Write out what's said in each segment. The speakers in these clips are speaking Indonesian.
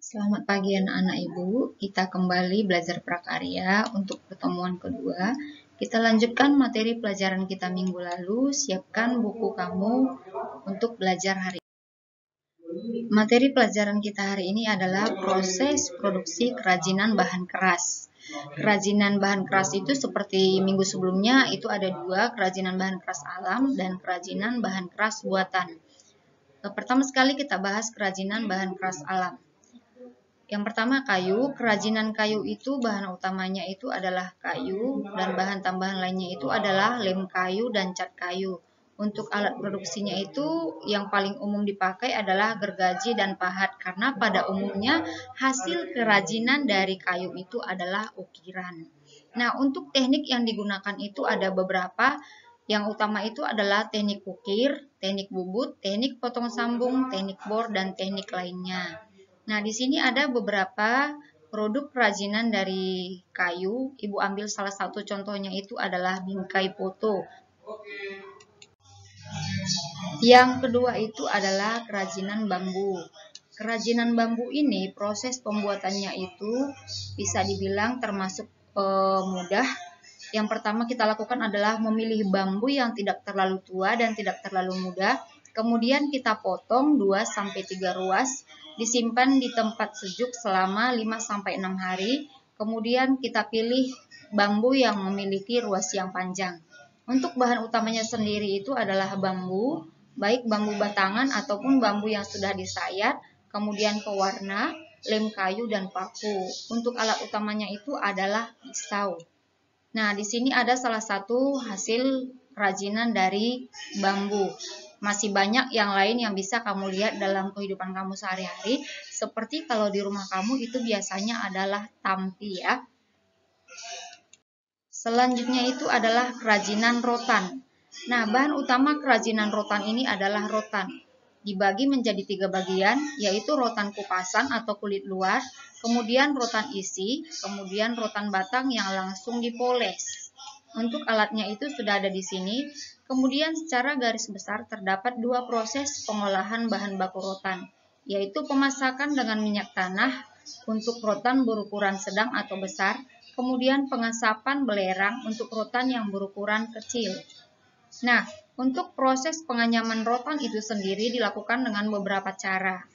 Selamat pagi anak-anak ibu, kita kembali belajar prakarya untuk pertemuan kedua. Kita lanjutkan materi pelajaran kita minggu lalu, siapkan buku kamu untuk belajar hari ini. Materi pelajaran kita hari ini adalah proses produksi kerajinan bahan keras. Kerajinan bahan keras itu seperti minggu sebelumnya, itu ada dua, kerajinan bahan keras alam dan kerajinan bahan keras buatan. Pertama sekali kita bahas kerajinan bahan keras alam. Yang pertama kayu, kerajinan kayu itu bahan utamanya itu adalah kayu dan bahan tambahan lainnya itu adalah lem kayu dan cat kayu. Untuk alat produksinya itu yang paling umum dipakai adalah gergaji dan pahat karena pada umumnya hasil kerajinan dari kayu itu adalah ukiran. Nah, untuk teknik yang digunakan itu ada beberapa. Yang utama itu adalah teknik ukir, teknik bubut, teknik potong sambung, teknik bor, dan teknik lainnya. Nah, di sini ada beberapa produk kerajinan dari kayu. Ibu ambil salah satu contohnya itu adalah bingkai foto. Yang kedua itu adalah kerajinan bambu. Kerajinan bambu ini proses pembuatannya itu bisa dibilang termasuk mudah. Yang pertama kita lakukan adalah memilih bambu yang tidak terlalu tua dan tidak terlalu muda. Kemudian kita potong 2-3 ruas, disimpan di tempat sejuk selama 5-6 hari. Kemudian kita pilih bambu yang memiliki ruas yang panjang. Untuk bahan utamanya sendiri itu adalah bambu, baik bambu batangan ataupun bambu yang sudah disayat, kemudian pewarna, lem kayu, dan paku. Untuk alat utamanya itu adalah pisau. Nah, di sini ada salah satu hasil kerajinan dari bambu. Masih banyak yang lain yang bisa kamu lihat dalam kehidupan kamu sehari-hari. Seperti kalau di rumah kamu itu biasanya adalah tampi ya. Selanjutnya itu adalah kerajinan rotan. Nah, bahan utama kerajinan rotan ini adalah rotan. Dibagi menjadi 3 bagian, yaitu rotan kupasan atau kulit luar, kemudian rotan isi, kemudian rotan batang yang langsung dipoles. Untuk alatnya itu sudah ada di sini. Kemudian secara garis besar terdapat 2 proses pengolahan bahan baku rotan, yaitu pemasakan dengan minyak tanah untuk rotan berukuran sedang atau besar, kemudian pengasapan belerang untuk rotan yang berukuran kecil. Nah, untuk proses penganyaman rotan itu sendiri dilakukan dengan beberapa cara.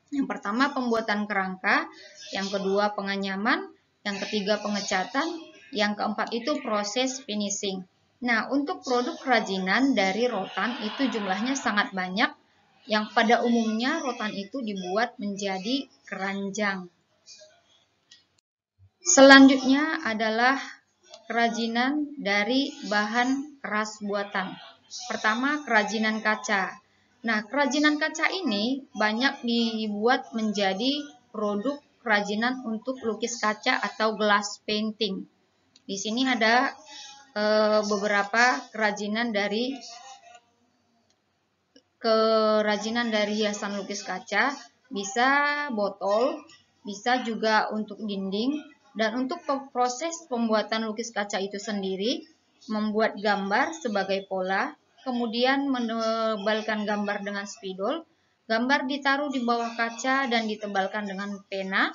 Yang pertama pembuatan kerangka, yang kedua penganyaman, yang ketiga pengecatan, yang keempat itu proses finishing. Nah, untuk produk kerajinan dari rotan itu jumlahnya sangat banyak, yang pada umumnya rotan itu dibuat menjadi keranjang. Selanjutnya adalah kerajinan dari bahan keras buatan. Pertama, kerajinan kaca. Nah, kerajinan kaca ini banyak dibuat menjadi produk kerajinan untuk lukis kaca atau glass painting. Di sini ada beberapa kerajinan dari hiasan lukis kaca, bisa botol, bisa juga untuk dinding. Dan untuk proses pembuatan lukis kaca itu sendiri, membuat gambar sebagai pola, kemudian menebalkan gambar dengan spidol, gambar ditaruh di bawah kaca dan ditebalkan dengan pena,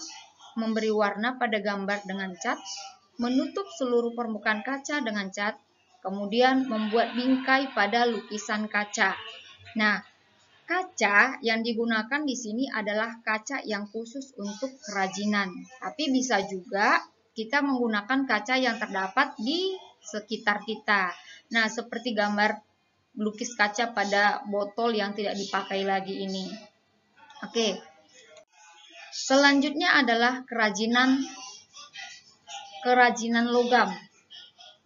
memberi warna pada gambar dengan cat, menutup seluruh permukaan kaca dengan cat, kemudian membuat bingkai pada lukisan kaca. Nah, kaca yang digunakan di sini adalah kaca yang khusus untuk kerajinan. Tapi bisa juga kita menggunakan kaca yang terdapat di sekitar kita. Nah, seperti gambar lukis kaca pada botol yang tidak dipakai lagi ini. Oke. Selanjutnya adalah kerajinan logam.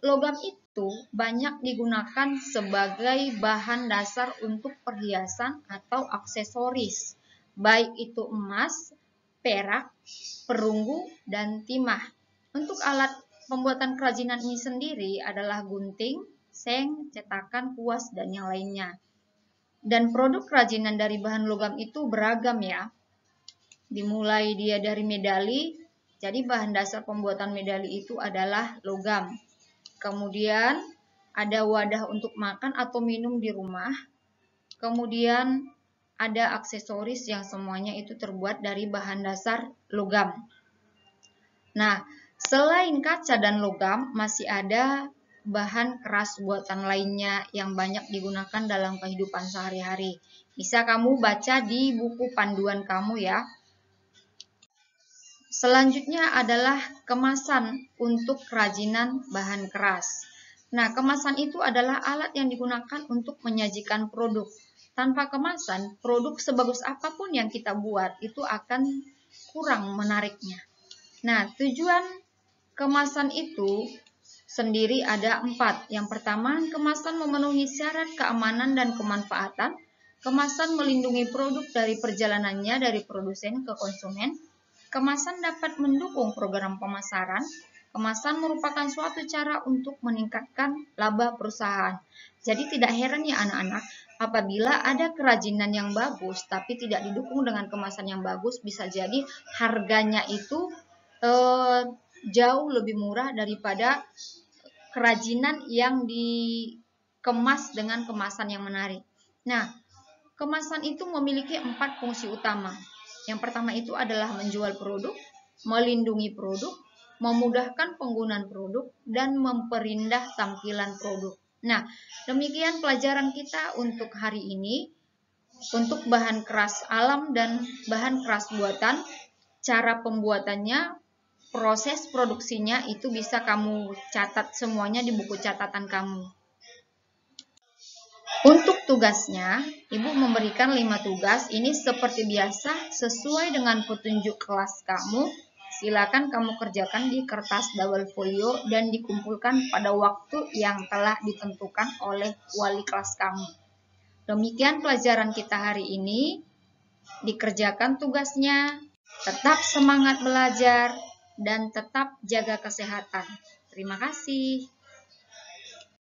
Logam itu banyak digunakan sebagai bahan dasar untuk perhiasan atau aksesoris, baik itu emas, perak, perunggu, dan timah. Untuk alat pembuatan kerajinan ini sendiri adalah gunting, seng, cetakan, kuas, dan yang lainnya. Dan produk kerajinan dari bahan logam itu beragam ya. Dimulai dia dari medali, jadi bahan dasar pembuatan medali itu adalah logam. Kemudian ada wadah untuk makan atau minum di rumah. Kemudian ada aksesoris yang semuanya itu terbuat dari bahan dasar logam. Nah, selain kaca dan logam, masih ada bahan keras buatan lainnya yang banyak digunakan dalam kehidupan sehari-hari. Bisa kamu baca di buku panduan kamu ya. Selanjutnya adalah kemasan untuk kerajinan bahan keras. Nah, kemasan itu adalah alat yang digunakan untuk menyajikan produk. Tanpa kemasan, produk sebagus apapun yang kita buat itu akan kurang menariknya. Nah, tujuan kemasan itu sendiri ada 4. Yang pertama, kemasan memenuhi syarat keamanan dan kemanfaatan. Kemasan melindungi produk dari perjalanannya dari produsen ke konsumen. Kemasan dapat mendukung program pemasaran. Kemasan merupakan suatu cara untuk meningkatkan laba perusahaan. Jadi tidak heran ya anak-anak, apabila ada kerajinan yang bagus tapi tidak didukung dengan kemasan yang bagus, bisa jadi harganya itu jauh lebih murah daripada kerajinan yang dikemas dengan kemasan yang menarik. Nah, kemasan itu memiliki 4 fungsi utama. Yang pertama itu adalah menjual produk, melindungi produk, memudahkan penggunaan produk, dan memperindah tampilan produk. Nah, demikian pelajaran kita untuk hari ini. Untuk bahan keras alam dan bahan keras buatan, cara pembuatannya, proses produksinya itu bisa kamu catat semuanya di buku catatan kamu. Untuk tugasnya, Ibu memberikan 5 tugas. Ini seperti biasa sesuai dengan petunjuk kelas kamu. Silakan kamu kerjakan di kertas double folio dan dikumpulkan pada waktu yang telah ditentukan oleh wali kelas kamu. Demikian pelajaran kita hari ini. Dikerjakan tugasnya, tetap semangat belajar, dan tetap jaga kesehatan. Terima kasih.